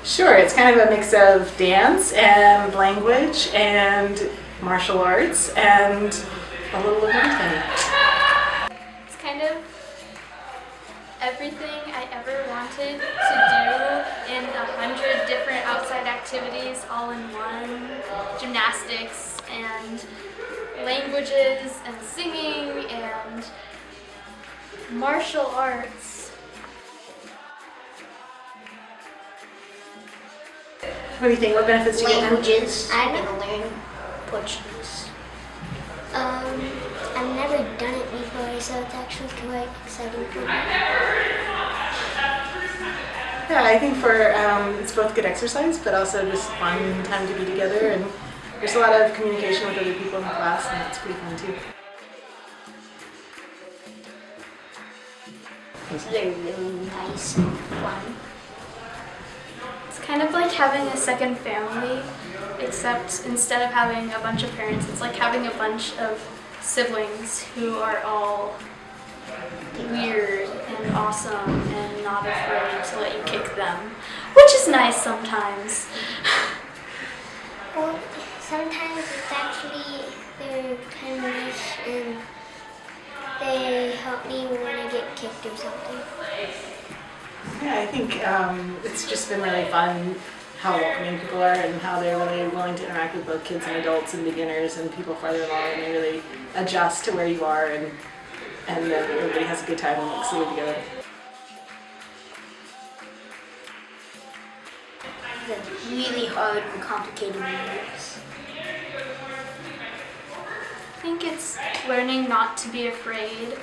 Sure, it's kind of a mix of dance and language and martial arts and a little of everything. It's kind of everything I ever wanted to do in 100 different outside activities all in one. Gymnastics and languages and singing and martial arts. What do you think? What benefits do you get? Languages. I'm gonna learn Portuguese. I've never done it before, so it's actually quite exciting for me. Yeah, I think for it's both good exercise, but also just fun time to be together, and there's a lot of communication with other people in the class, and it's pretty fun too. They're really nice and fun. It's kind of like having a second family, except instead of having a bunch of parents, it's like having a bunch of siblings who are all weird and awesome and not afraid to let you kick them, which is nice sometimes. Well, sometimes it's actually, they're kind of nice and they help me when I get kicked or something. Yeah, I think it's just been really fun how welcoming people are and how they're really willing to interact with both kids and adults and beginners and people farther along, and they really adjust to where you are, and everybody has a good time and looks good together. The really hard and complicated moves. I think it's learning not to be afraid,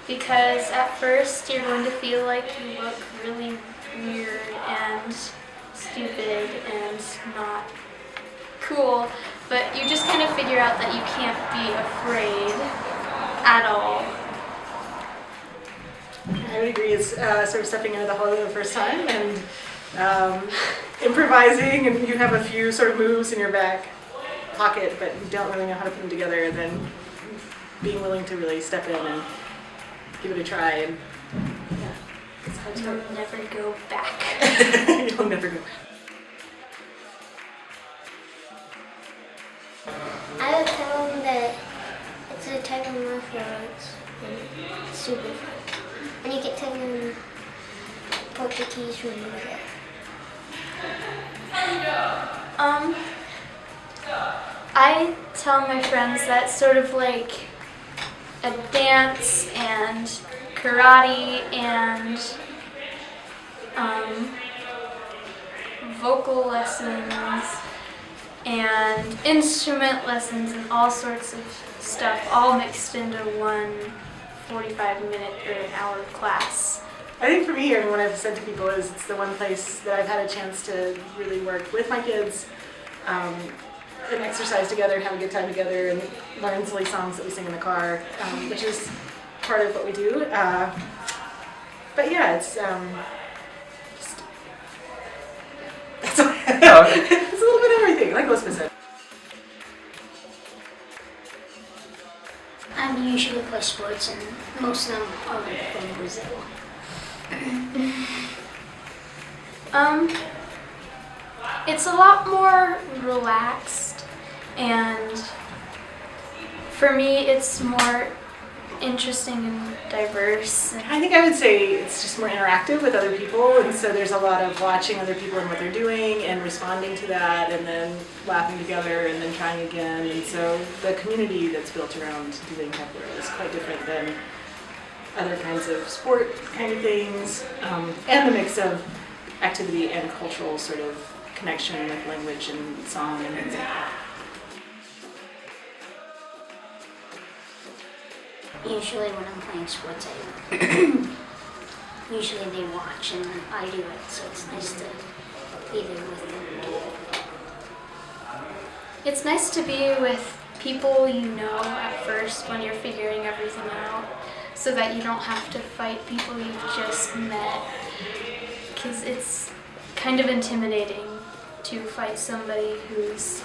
because at first you're going to feel like you look really weird and stupid and not cool, but you just kind of figure out that you can't be afraid at all. I would agree. It's sort of stepping into the hall for the first time and improvising, and you have a few sort of moves in your back pocket, but you don't really know how to put them together, and then being willing to really step in and give it a try, and yeah, it's hard to You'll never go back. You'll never go back. I would tell them that it's a type of martial arts and it's super fun. And you get to learn Portuguese when you're there. I tell my friends that it's sort of like a dance and karate and vocal lessons and instrument lessons and all sorts of stuff all mixed into one 45-minute or an hour class. I think for me, and what I've said to people is it's the one place that I've had a chance to really work with my kids and exercise together and have a good time together and learn silly songs that we sing in the car, which is part of what we do. But yeah, it's just it's a little bit of everything, like Elizabeth said. I usually play sports and most of them are from Brazil. It's a lot more relaxed, and for me it's more interesting and diverse. I think I would say it's just more interactive with other people, and so there's a lot of watching other people and what they're doing and responding to that, and then laughing together and then trying again. And so the community that's built around doing capoeira is quite different than other kinds of sport kind of things, and the mix of activity and cultural sort of connection with language and song and things like that. Usually when I'm playing sports, usually they watch and then I do it, so it's nice to be there with them and do it. It's nice to be with people you know at first when you're figuring everything out, so that you don't have to fight people you've just met, because it's kind of intimidating to fight somebody who's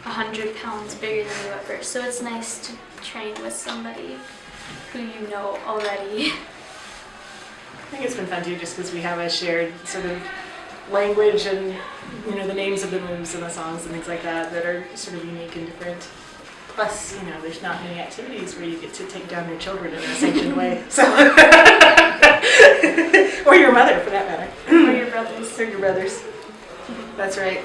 100 pounds bigger than you at first. So it's nice to train with somebody who you know already. I think it's been fun too, just because we have a shared sort of language and the names of the moves and the songs and things like that are sort of unique and different. Plus, there's not many activities where you get to take down your children in a sanctioned way. So, or your mother, for that matter. Or your brothers. Or your brothers. That's right.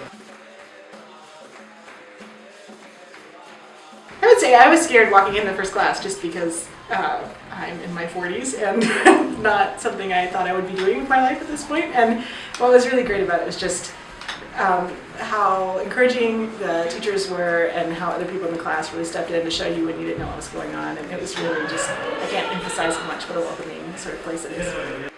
I would say I was scared walking in the first class just because I'm in my 40s and not something I thought I would be doing with my life at this point. And what was really great about it was just how encouraging the teachers were and how other people in the class really stepped in to show you when you didn't know what was going on. And it was really just, I can't emphasize how much what a welcoming sort of place it is.